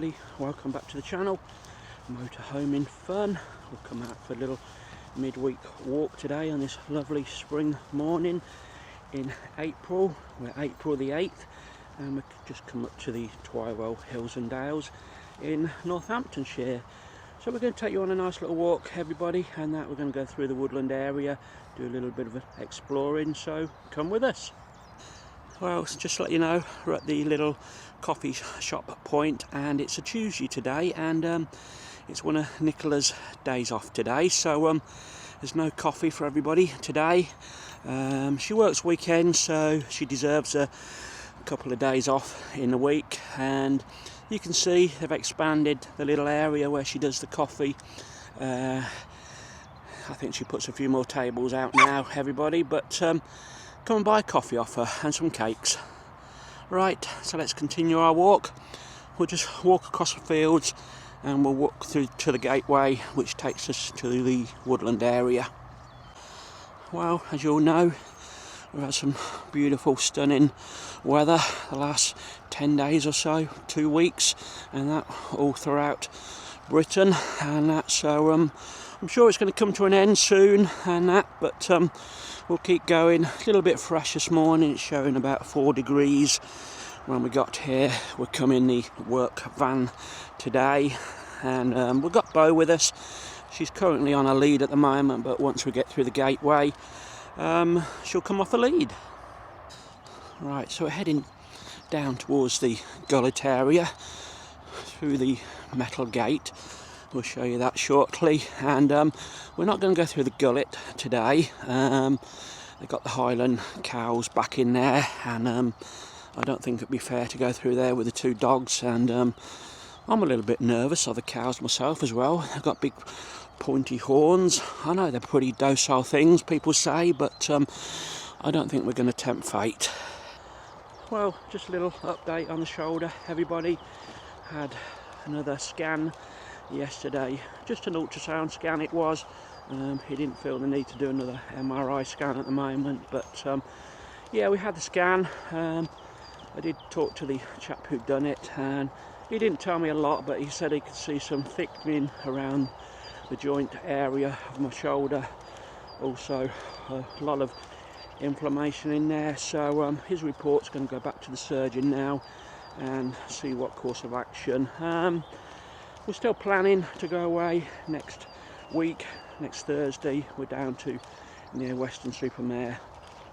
everybody, welcome back to the channel. Motorhoming fun. We'll come out for a little midweek walk today on this lovely spring morning in April. We're April the 8th and we've just come up to the Twywell Hills Dales in Northamptonshire. So we're going to take you on a nice little walk, everybody, and that we're going to go through the woodland area, do a little bit of exploring, so come with us. Well, just to let you know, we're at the little coffee shop point, and it's a Tuesday today, and it's one of Nicola's days off today, so there's no coffee for everybody today. She works weekends, so she deserves a couple of days off in the week, and you can see they've expanded the little area where she does the coffee. I think she puts a few more tables out now, everybody, but come and buy a coffee off her and some cakes. Right, so let's continue our walk. We'll just walk across the fields and we'll walk through to the gateway, which takes us to the woodland area. Well, as you all know, we've had some beautiful, stunning weather the last 10 days or so, 2 weeks, and that all throughout Britain, and that, so I'm sure it's going to come to an end soon and that, but we'll keep going. A little bit fresh this morning, it's showing about 4 degrees when we got here. We're coming the work van today, and we've got Bo with us. She's currently on a lead at the moment, but once we get through the gateway, she'll come off a lead. Right, so we're heading down towards the gullet area through the metal gate. We'll show you that shortly, and we're not going to go through the gullet today. They've got the Highland cows back in there, and I don't think it'd be fair to go through there with the 2 dogs, and I'm a little bit nervous of the cows myself as well. They've got big pointy horns. I know they're pretty docile things, people say, but I don't think we're going to tempt fate. Well, just a little update on the shoulder, everybody. Had another scan yesterday, just an ultrasound scan it was. He didn't feel the need to do another MRI scan at the moment, but yeah, we had the scan. I did talk to the chap who'd done it, and he didn't tell me a lot, but he said he could see some thickening around the joint area of my shoulder, also a lot of inflammation in there, so his report's going to go back to the surgeon now and see what course of action. We're still planning to go away next week, next Thursday. We're down to near Weston-super-Mare,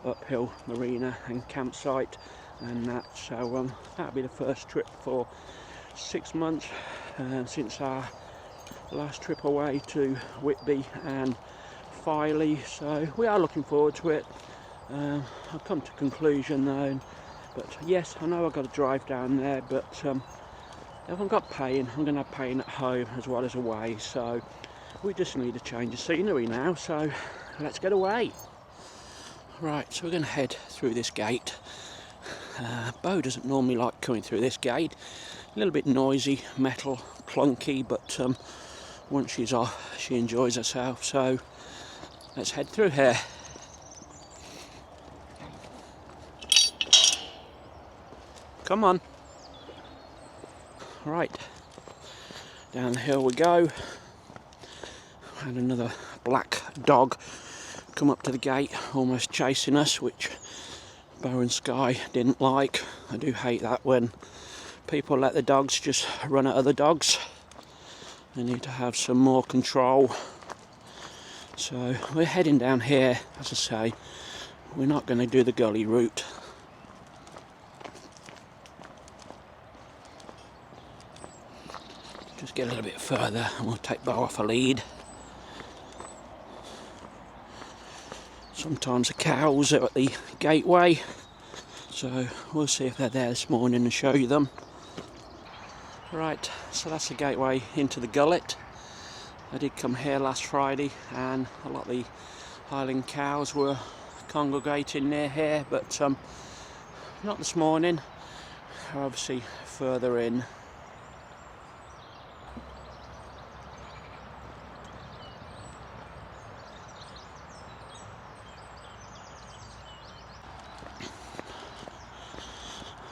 Uphill Marina and campsite and that, so that'll be the first trip for 6 months since our last trip away to Whitby and Filey, so we are looking forward to it. I've come to conclusion though, but yes, I know I've got to drive down there, but if I've got pain, I'm going to have pain at home as well as away, so we just need a change of scenery now, so let's get away. Right, so we're going to head through this gate. Bo doesn't normally like coming through this gate, a little bit noisy, metal, clunky, but once she's off, she enjoys herself, so let's head through here. Come on. Right, down the hill we go. Had another black dog come up to the gate, almost chasing us, which Bo and Sky didn't like. I do hate that when people let the dogs just run at other dogs. They need to have some more control. So we're heading down here, as I say. We're not going to do the gully route. Just get a little bit further and we'll take Bo off a lead. Sometimes the cows are at the gateway, so we'll see if they're there this morning and show you them. Right, so that's the gateway into the gullet. I did come here last Friday and a lot of the Highland cows were congregating near here, but not this morning. They're obviously further in.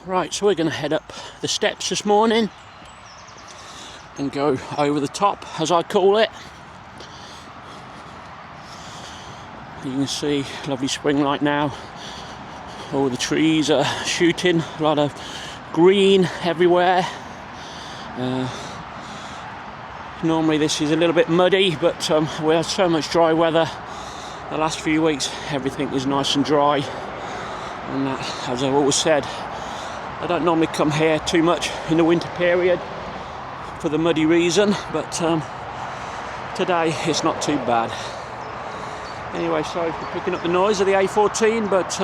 Right, so we're going to head up the steps this morning. and go over the top, as I call it. You can see lovely spring light now. All the trees are shooting, a lot of green everywhere. Normally this is a little bit muddy, but we had so much dry weather the last few weeks. Everything is nice and dry, and that, as I've always said, I don't normally come here too much in the winter period for the muddy reason, but today it's not too bad. Anyway, sorry for picking up the noise of the A14, but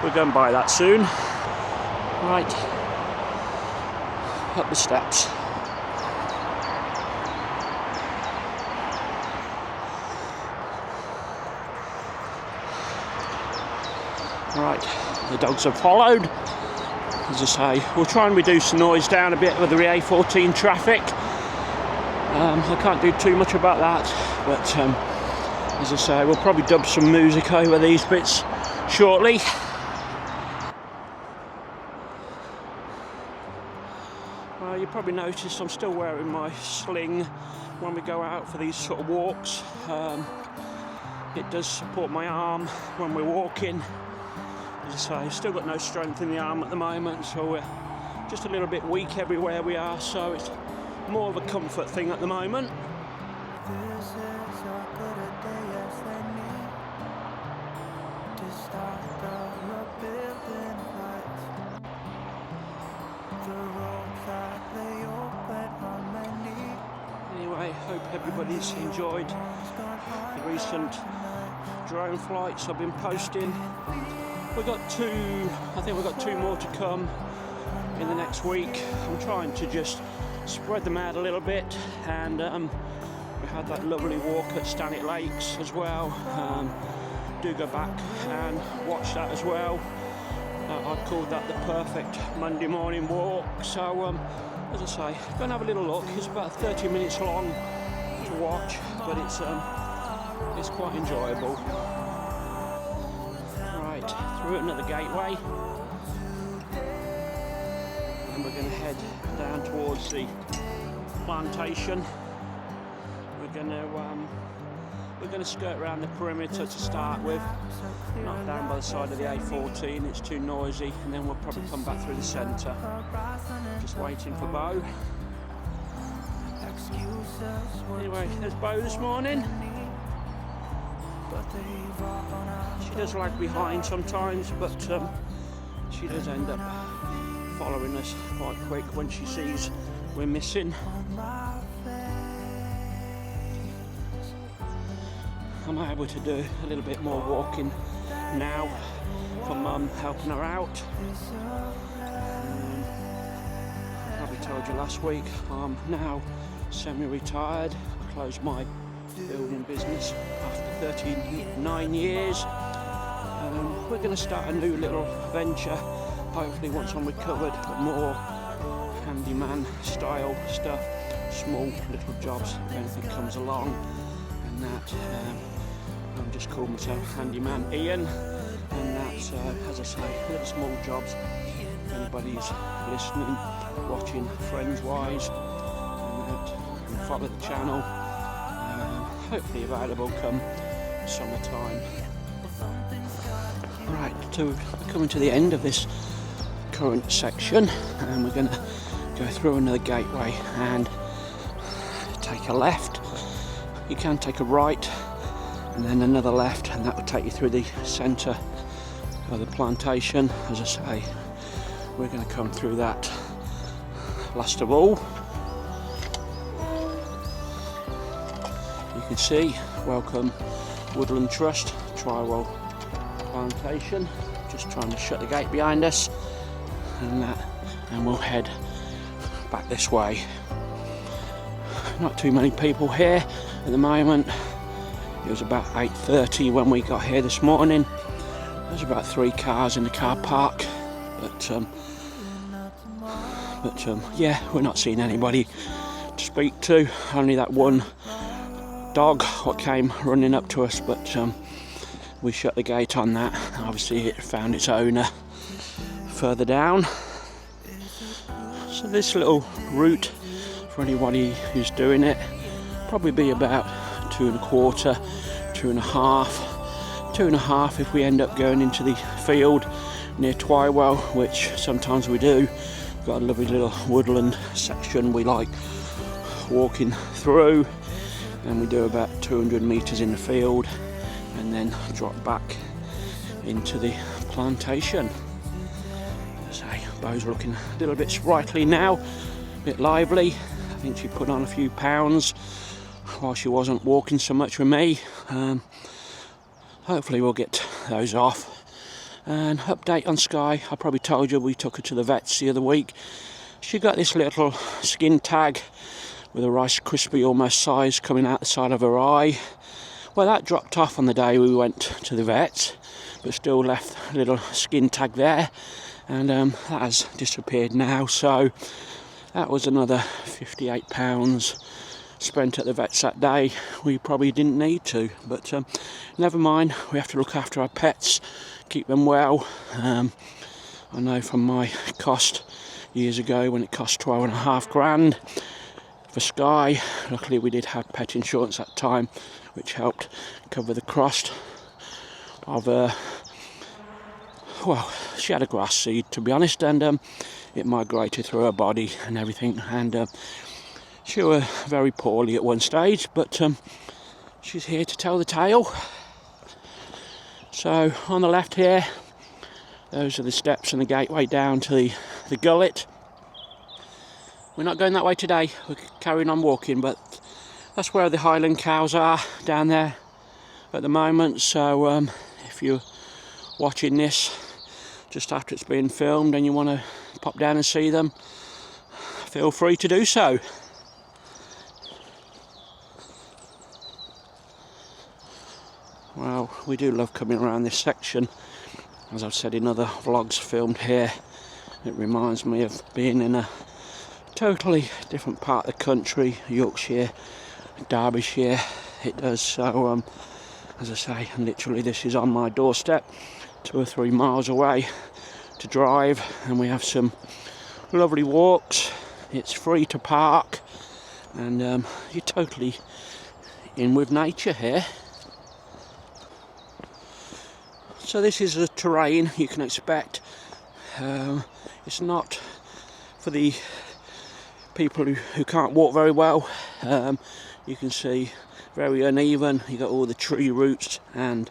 we're going by that soon. Right, up the steps. Right, the dogs have followed. As I say, we'll try and reduce the noise down a bit with the A14 traffic. I can't do too much about that, but as I say, we'll probably dub some music over these bits shortly. You probably noticed I'm still wearing my sling when we go out for these sort of walks. It does support my arm when we're walking. As I say, still got no strength in the arm at the moment, so we're just a little bit weak everywhere we are, so it's more of a comfort thing at the moment. Anyway, hope everybody's enjoyed the recent drone flights I've been posting. I think we've got two more to come in the next week. I'm trying to just spread them out a little bit, and we had that lovely walk at Scenic Lakes as well. Do go back and watch that as well. I called that the perfect Monday morning walk. So as I say, go and have a little look. It's about 30 minutes long to watch, but it's quite enjoyable. Right, through another gateway, and we're going to head down towards the plantation. We're going to skirt around the perimeter to start with, not down by the side of the A14, it's too noisy, and then we'll probably come back through the centre. Just waiting for Bo. Anyway, there's Bo this morning. She does lag behind sometimes, but she does end up following us quite quick when she sees we're missing. I'm able to do a little bit more walking now for Mum helping her out. I probably told you last week, I'm now semi-retired. I closed my building business after 39 years. We're going to start a new little venture, hopefully once I'm recovered, but more handyman style stuff, small little jobs if anything comes along, and that I'm just calling myself Handyman Ian, and that's as I say, little small jobs. If anybody's listening, watching friends wise, and that, and follow the channel, hopefully available come summertime. Right, so we're coming to the end of this current section, and we're going to go through another gateway and take a left. You can take a right and then another left, and that will take you through the centre of the plantation. As I say, we're going to come through that last of all. You can see, welcome Woodland Trust, Twywell Plantation. Just trying to shut the gate behind us, and we'll head back this way. Not too many people here at the moment. It was about 8:30 when we got here this morning. There's about 3 cars in the car park, but yeah, we're not seeing anybody to speak to. Only that one dog what came running up to us, but we shut the gate on that. Obviously it found its owner further down. So this little route for anybody who's doing it. Probably be about 2.25, 2.5 if we end up going into the field near Twywell, which sometimes we do. We've got a lovely little woodland section we like walking through, and we do about 200 metres in the field and then drop back into the plantation. So Bo's looking a little bit sprightly now, a bit lively. I think she put on a few pounds while she wasn't walking so much with me. Hopefully we'll get those off. And update on Sky, I probably told you we took her to the vets the other week. She got this little skin tag with a Rice Krispie almost size coming out the side of her eye. Well, that dropped off on the day we went to the vet, but still left a little skin tag there, and that has disappeared now. So that was another £58 spent at the vets that day. We probably didn't need to, but never mind. We have to look after our pets, keep them well. I know from my cost years ago when it cost 12.5 grand for Sky. Luckily we did have pet insurance at the time, which helped cover the cost of well, she had a grass seed, to be honest, and it migrated through her body and everything, and she was very poorly at one stage, but she's here to tell the tale. So on the left here, those are the steps and the gateway down to the gullet. We're not going that way today, we're carrying on walking, but that's where the Highland cows are, down there at the moment. So if you're watching this just after it's been filmed and you want to pop down and see them, feel free to do so. Well, we do love coming around this section. As I've said in other vlogs filmed here, it reminds me of being in a totally different part of the country, Yorkshire, Derbyshire. It does. So as I say, literally this is on my doorstep, 2 or 3 miles away to drive, and we have some lovely walks. It's free to park, and you're totally in with nature here. So this is the terrain you can expect. It's not for the people who can't walk very well. You can see very uneven. You got all the tree roots and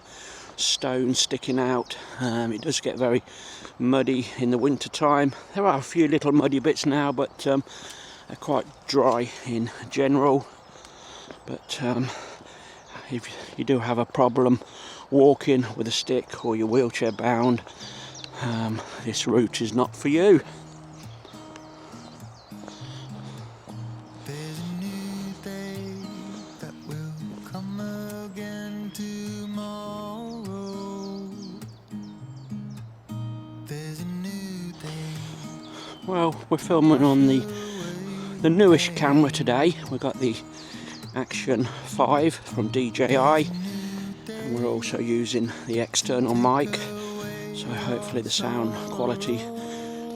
stones sticking out. It does get very muddy in the winter time. There are a few little muddy bits now, but they're quite dry in general. But if you do have a problem walking with a stick or you're wheelchair bound, this route is not for you. Well, we're filming on the newish camera today. We've got the Action 5 from DJI, and we're also using the external mic, so hopefully the sound quality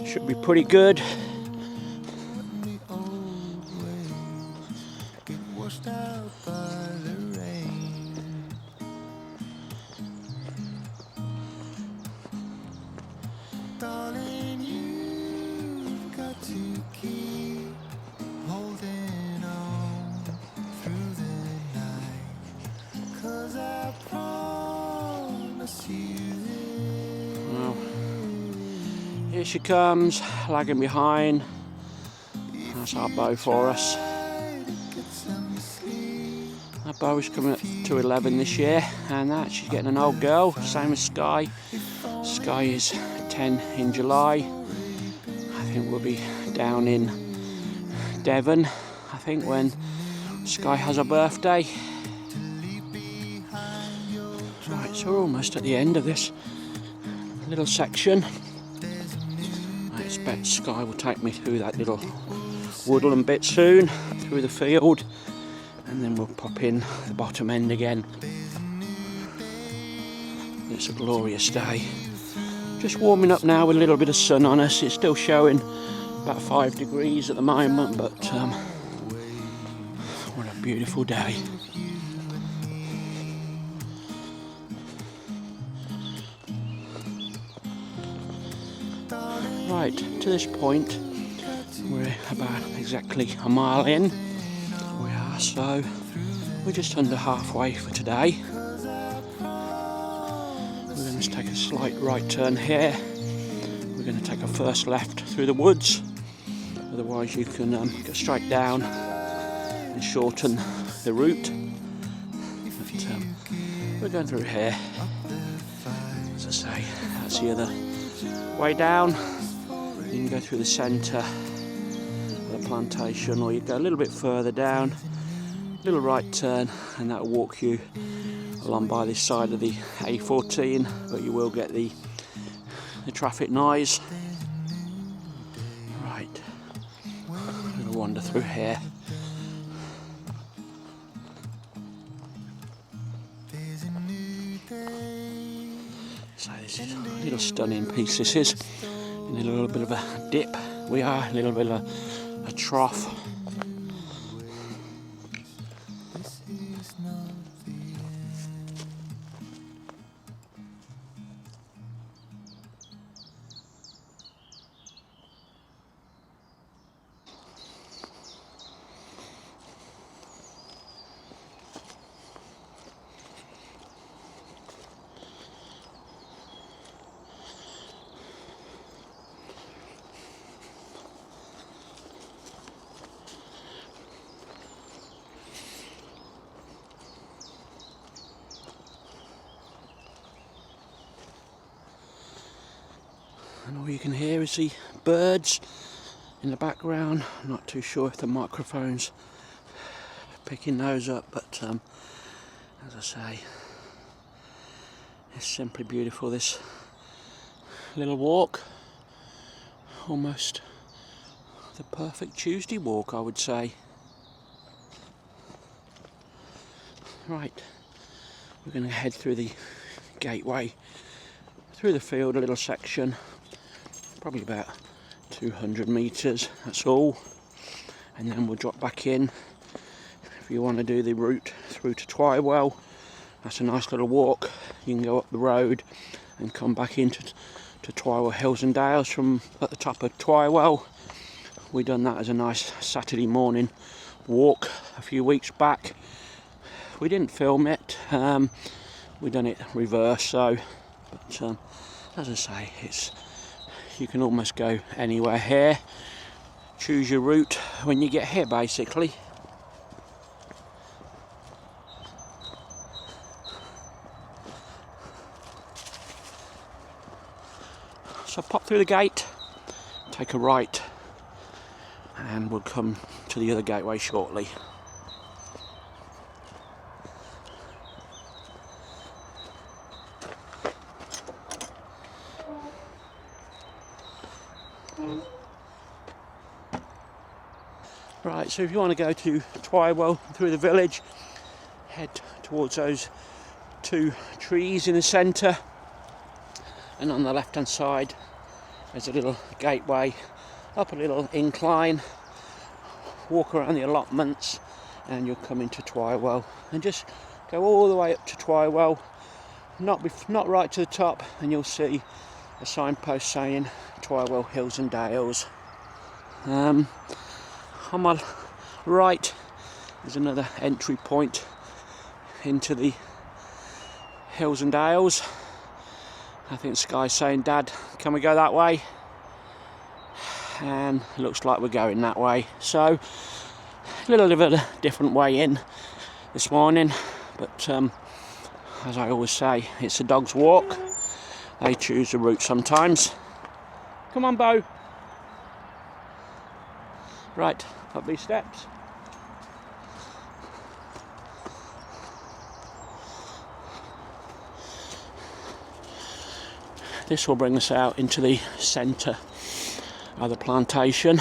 should be pretty good. Well, here she comes, lagging behind. That's our bow for us. Our bow is coming up to 11 this year, and that she's getting an old girl, same as Sky. Sky is 10 in July. I think we'll be down in Devon, I think, when Sky has her birthday. Right, so we're almost at the end of this little section. I expect Sky will take me through that little woodland bit soon, through the field, and then we'll pop in the bottom end again. It's a glorious day. Just warming up now with a little bit of sun on us. It's still showing about 5 degrees at the moment, but beautiful day. Right, to this point we're about exactly a mile in. We are, so we're just under halfway for today. We're going to take a slight right turn here. We're going to take a first left through the woods, otherwise you can go straight down and shorten the route. But, we're going through here. As I say, that's the other way down. You can go through the centre of the plantation, or you go a little bit further down, little right turn, and that will walk you along by this side of the A14, but you will get the traffic noise. Right, a little wander through here. So this is a little stunning piece. This is in a little bit of a dip. We are a little bit of a trough. And all you can hear is the birds in the background. I'm not too sure if the microphone's picking those up, but as I say, it's simply beautiful, this little walk. Almost the perfect Tuesday walk, I would say. Right, we're going to head through the gateway, through the field, a little section, probably about 200 metres, that's all, and then we'll drop back in. If you want to do the route through to Twywell, that's a nice little walk. You can go up the road and come back into Twywell Hills and Dales from at the top of Twywell. We done that as a nice Saturday morning walk a few weeks back. We didn't film it, we done it reverse, so, but as I say, you can almost go anywhere here. Choose your route when you get here, basically. So pop through the gate, take a right, and we'll come to the other gateway shortly. Right, so if you want to go to Twywell through the village, head towards those two trees in the centre, and on the left hand side there's a little gateway up a little incline. Walk around the allotments and you'll come into Twywell, and just go all the way up to Twywell, not right to the top, and you'll see a signpost saying Twywell Hills and Dales. On my right is another entry point into the Hills and Dales. I think the guy's saying, "Dad, can we go that way?" And it looks like we're going that way. So a little bit of a different way in this morning, but as I always say, it's a dog's walk. They choose the route sometimes. Come on, Bo. Right, up these steps. This will bring us out into the centre of the plantation.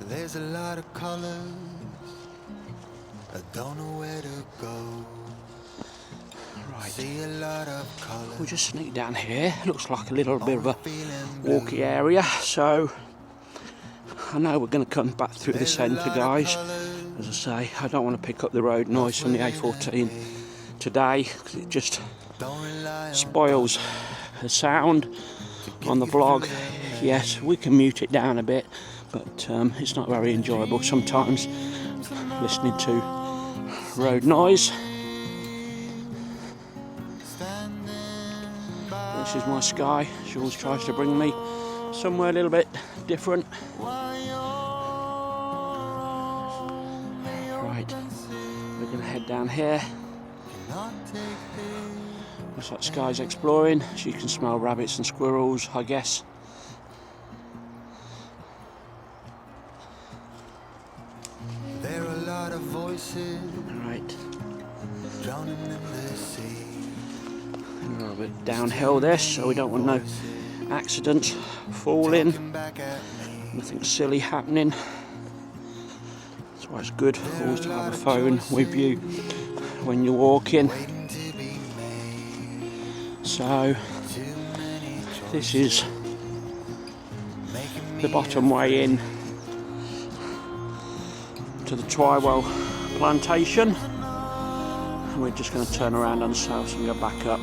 There's a lot of colours, I don't know where to go. We'll just sneak down here. Looks like a little bit of a walky area, so I know we're going to come back through the centre, guys. As I say, I don't want to pick up the road noise from the A14 today because it just spoils the sound on the vlog. Yes, we can mute it down a bit, but it's not very enjoyable sometimes listening to road noise. This is my Sky. She always tries to bring me somewhere a little bit different. Right, we're going to head down here. Looks like Sky's exploring. She can smell rabbits and squirrels, I guess. There are a lot of voices. Right. Drowning in the sea. A little bit downhill this, so we don't want no accidents, falling, nothing silly happening. That's why it's good always to have a phone with you when you're walking. So this is the bottom way in to the Twywell plantation, and we're just going to turn around on ourselves and go back up.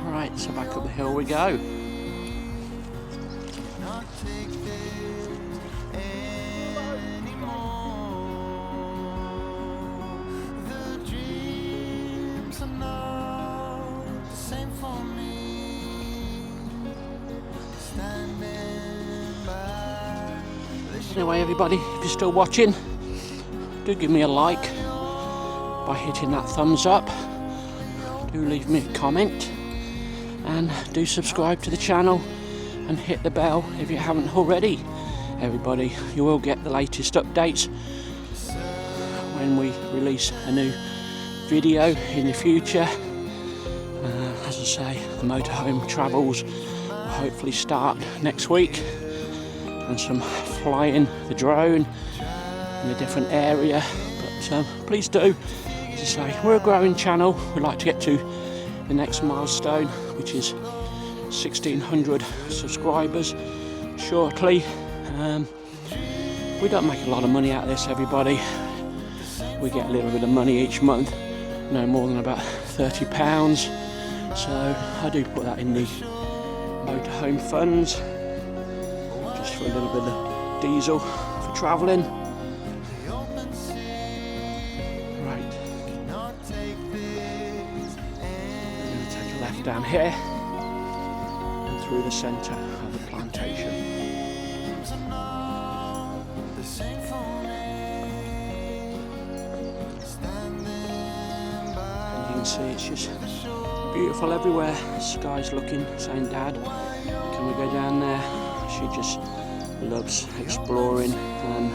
Right, so back up the hill we go. Anyway, everybody, if you're still watching, do give me a like by hitting that thumbs up. Do leave me a comment and do subscribe to the channel and hit the bell if you haven't already. Everybody, you will get the latest updates when we release a new video in the future. As I say, the motorhome travels will hopefully start next week, and some flying the drone in a different area. But please do, as I say, we're a growing channel. We'd like to get to the next milestone, which is 1,600 subscribers shortly. We don't make a lot of money out of this, everybody. We get a little bit of money each month, no more than about £30. So I do put that in the motorhome funds, just for a little bit of diesel for travelling. Right, I'm going to take a left down here and through the centre of the plantation. And you can see it's just beautiful everywhere. The sky's looking, saying, "Dad, can we go down there?" She just loves exploring and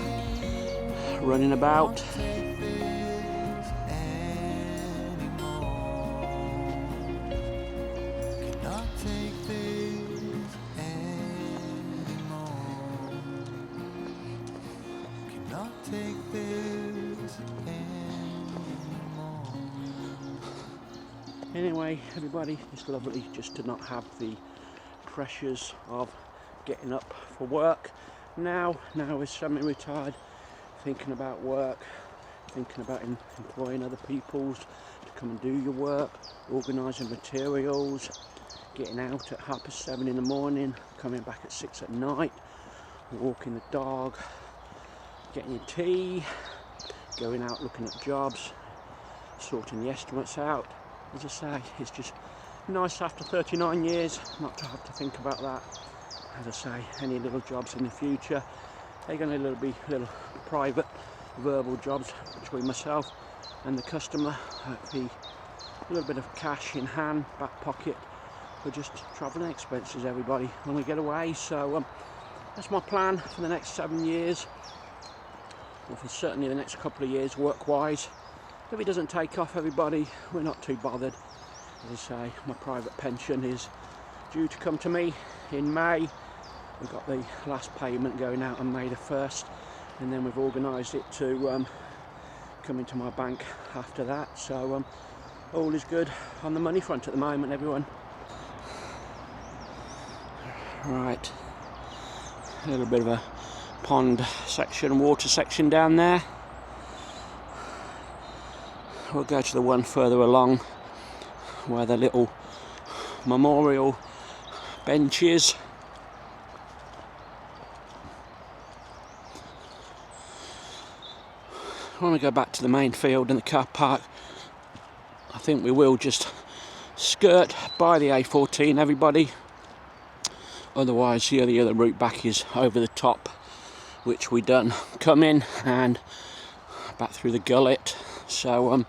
running about. Anyway, everybody, it's lovely just to not have the pressures of getting up for work. Now we're semi-retired, thinking about work, thinking about employing other people to come and do your work, organising materials, getting out at 7:30 in the morning, coming back at 6 at night, walking the dog, getting your tea, going out looking at jobs, sorting the estimates out. As I say, it's just nice after 39 years not to have to think about that. As I say, any little jobs in the future, they're going to be little private verbal jobs between myself and the customer. Hopefully a little bit of cash in hand, back pocket, for just travelling expenses, everybody, when we get away. So that's my plan for the next 7 years, or for certainly the next couple of years work-wise. If it doesn't take off, everybody, we're not too bothered. As I say, my private pension is due to come to me in May, we've got the last payment going out on May the 1st, and then we've organised it to come into my bank after that. So all is good on the money front at the moment, everyone. Right, a little bit of a pond section, water section down there. We'll go to the one further along where the little memorial bench is. I want to go back to the main field and the car park. I think we will just skirt by the A14, everybody. Otherwise, the other route back is over the top, which we done come in and back through the gullet. So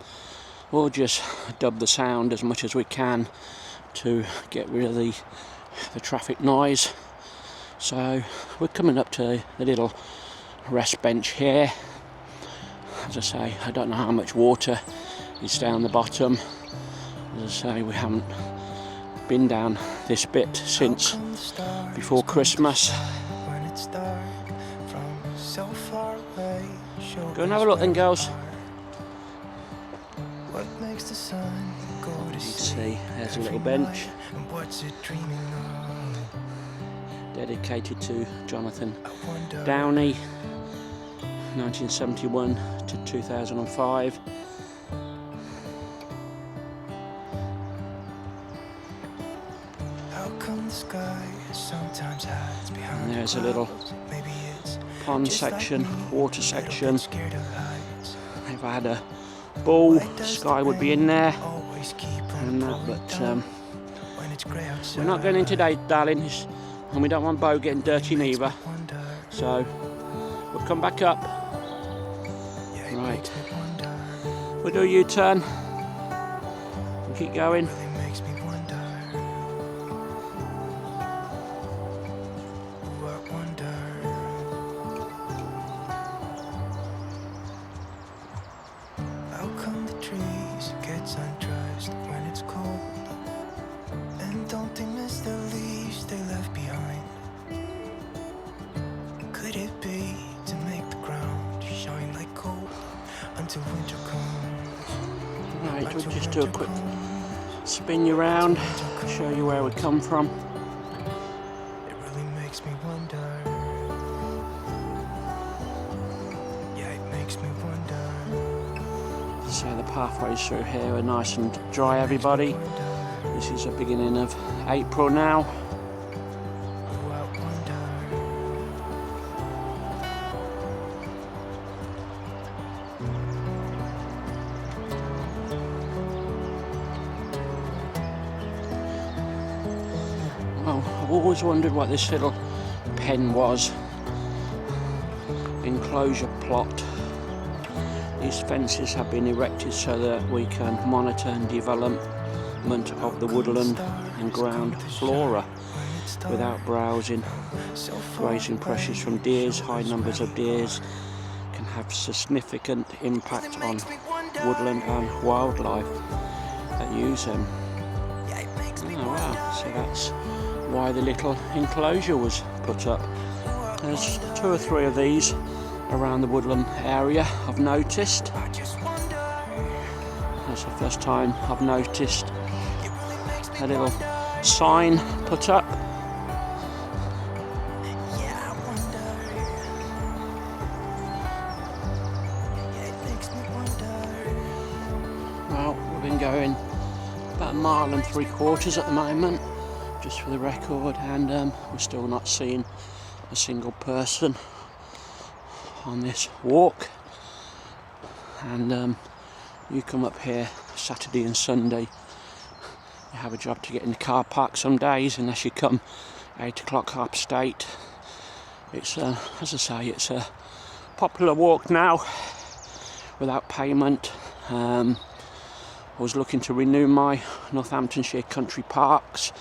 we'll just dub the sound as much as we can to get rid of the traffic noise. So we're coming up to the little rest bench here. As I say, I don't know how much water is down the bottom. As I say, we haven't been down this bit since before Christmas. Go and have a look then, girls. You can see there's a little bench dedicated to Jonathan Downey, 1971 to 2005. And there's a little pond section, water section. If I had a ball, Sky would be in there and that, but we're not going in today, darlings, and we don't want Bo getting dirty neither. So we'll come back up. Right, we'll do a U-turn and keep going. Right, we'll just do a quick spin you round, show you where we come from. It really makes me wonder. Yeah, it makes me wonder. So the pathways through here are nice and dry, everybody. This is the beginning of April now. Well, I've always wondered what this little pen was. Enclosure plot. These fences have been erected so that we can monitor and development of the woodland and ground flora without browsing. Grazing pressures from deers, high numbers of deers can have significant impact on woodland and wildlife that use them. Oh wow, so that's why the little enclosure was put up. There's 2 or 3 of these around the woodland area I've noticed. That's the first time I've noticed a little sign put up. Well, we've been going about 1.75 miles at the moment, just for the record, and we're still not seeing a single person on this walk. And you come up here Saturday and Sunday, you have a job to get in the car park some days, unless you come 8 o'clock upstate. It's as I say, it's a popular walk now without payment. I was looking to renew my Northamptonshire Country Parks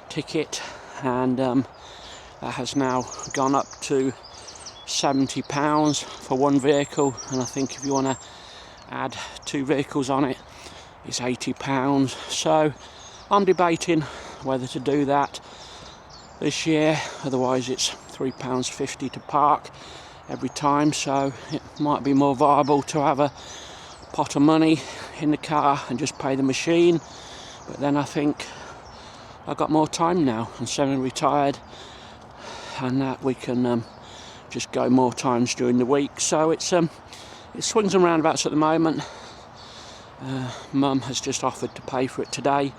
ticket, and that has now gone up to £70 for one vehicle, and I think if you want to add 2 vehicles on it, it's £80. So I'm debating whether to do that this year, otherwise it's £3.50 to park every time, so it might be more viable to have a pot of money in the car and just pay the machine. But then I think I've got more time now and semi-retired, and that we can just go more times during the week. So it swings and roundabouts at the moment. Mum has just offered to pay for it today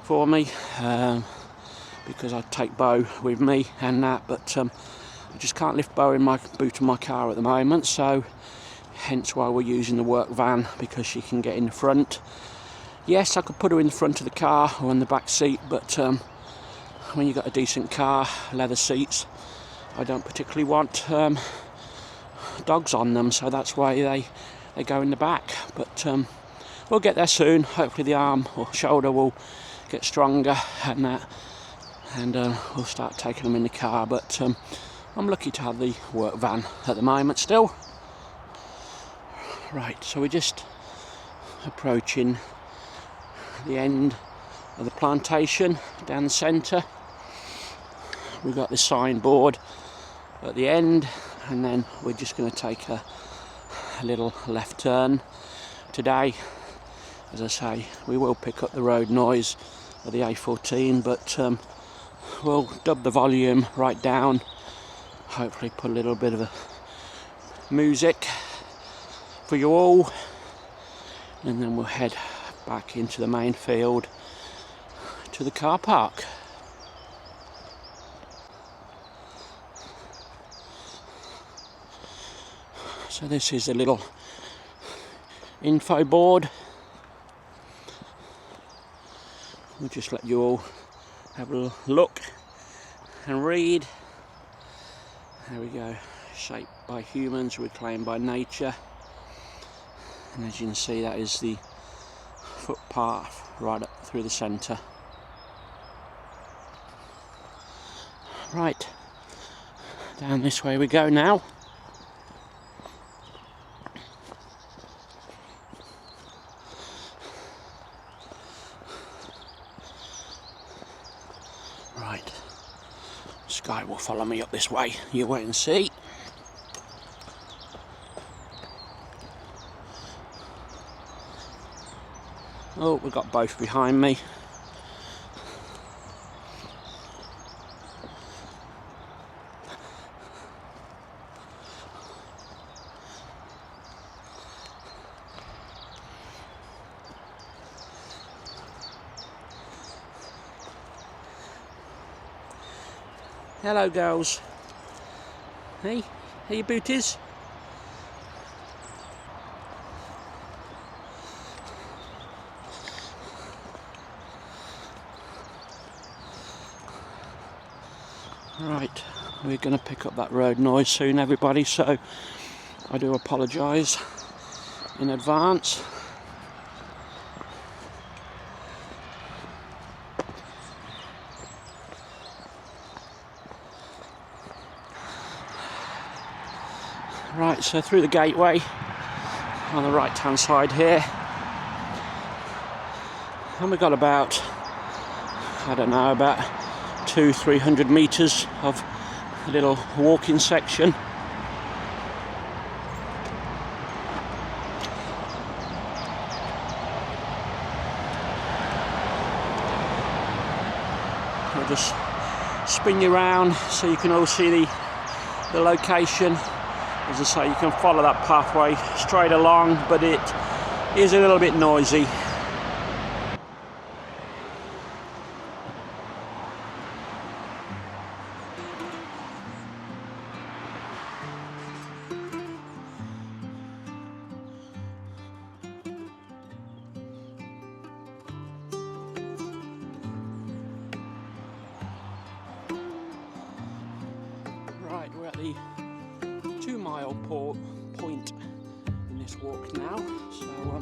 for me, because I take Bo with me and that, but I just can't lift Bo in my boot of my car at the moment, so hence why we're using the work van, because she can get in the front. Yes, I could put her in the front of the car or in the back seat, but when you've got a decent car, leather seats, I don't particularly want dogs on them, so that's why they go in the back. But we'll get there soon. Hopefully the arm or shoulder will get stronger and that, and we'll start taking them in the car. But I'm lucky to have the work van at the moment still. Right, so we're just approaching the end of the plantation down the centre. We've got this signboard at the end, and then we're just going to take a little left turn today. As I say, we will pick up the road noise of the A14, but we'll dub the volume right down, hopefully put a little bit of a music for you all, and then we'll head back into the main field to the car park. So this is a little info board. We'll just let you all have a look and read. There we go. Shaped by humans, reclaimed by nature. And as you can see, that is the footpath right up through the centre. Right, down this way we go now. Right, Sky will follow me up this way, you wait and see. Oh, we've got both behind me. Hello girls. Hey, how your booties? Right, we're going to pick up that road noise soon, everybody, so I do apologise in advance. Right, so through the gateway on the right hand side here, and we've got about, I don't know, about 200-300 metres of a little walking section. We'll just spin you around so you can all see the location. As I say, you can follow that pathway straight along, but it is a little bit noisy. Right, we're at the 2 mile point in this walk now, so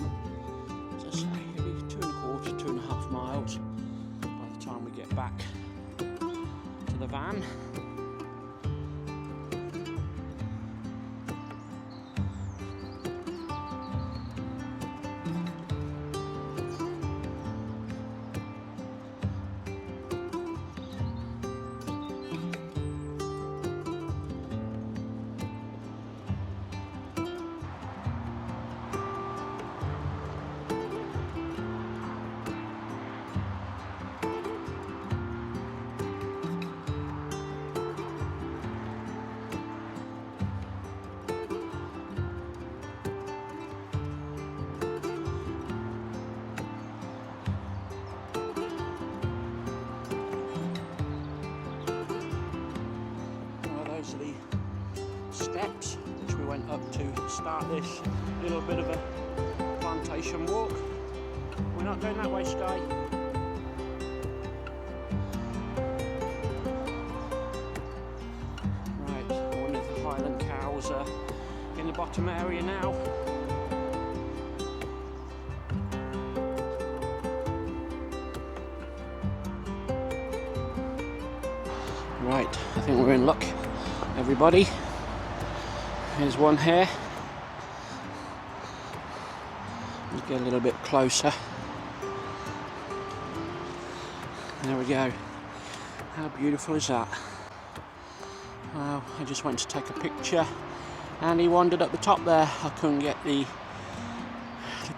as I say, it'll be 2¼ to 2.5 miles by the time we get back to the van. steps which we went up to start this little bit of a plantation walk. We're not going that way, Sky. Right, one of the Highland cows in the bottom area now. Right, I think we're in luck, everybody. Here's one here. Let's get a little bit closer. There we go. How beautiful is that? Wow, I just went to take a picture and he wandered up the top there. I couldn't get the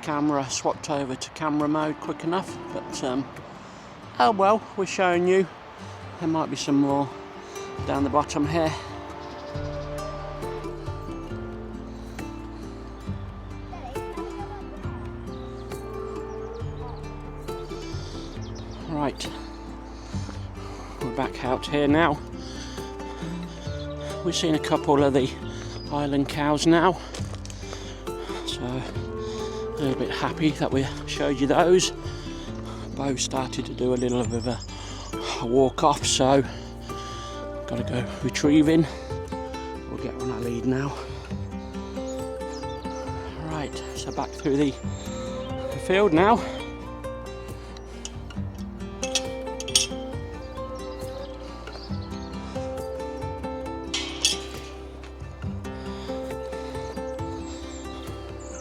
camera swapped over to camera mode quick enough, but oh well, we're showing you. There might be some more down the bottom here. Right, we're back out here now. We've seen a couple of the Highland cows now, so a little bit happy that we showed you those. Bo started to do a little bit of a walk off, so gotta go retrieving. We'll get on our lead now. Right, so back through the field now.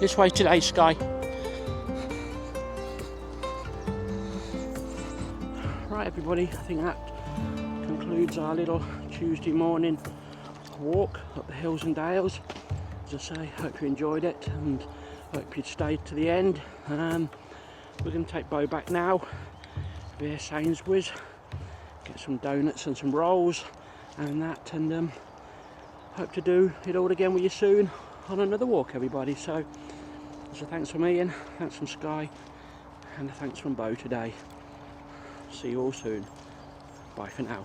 This way today, Sky. Right, everybody, I think that concludes our little Tuesday morning walk up the hills and dales. As I say, hope you enjoyed it and hope you stayed to the end. We're going to take Bo back now via Sainsbury's, get some donuts and some rolls and that, and hope to do it all again with you soon on another walk, everybody. So thanks from Ian, thanks from Sky, and thanks from Bo today. See you all soon. Bye for now.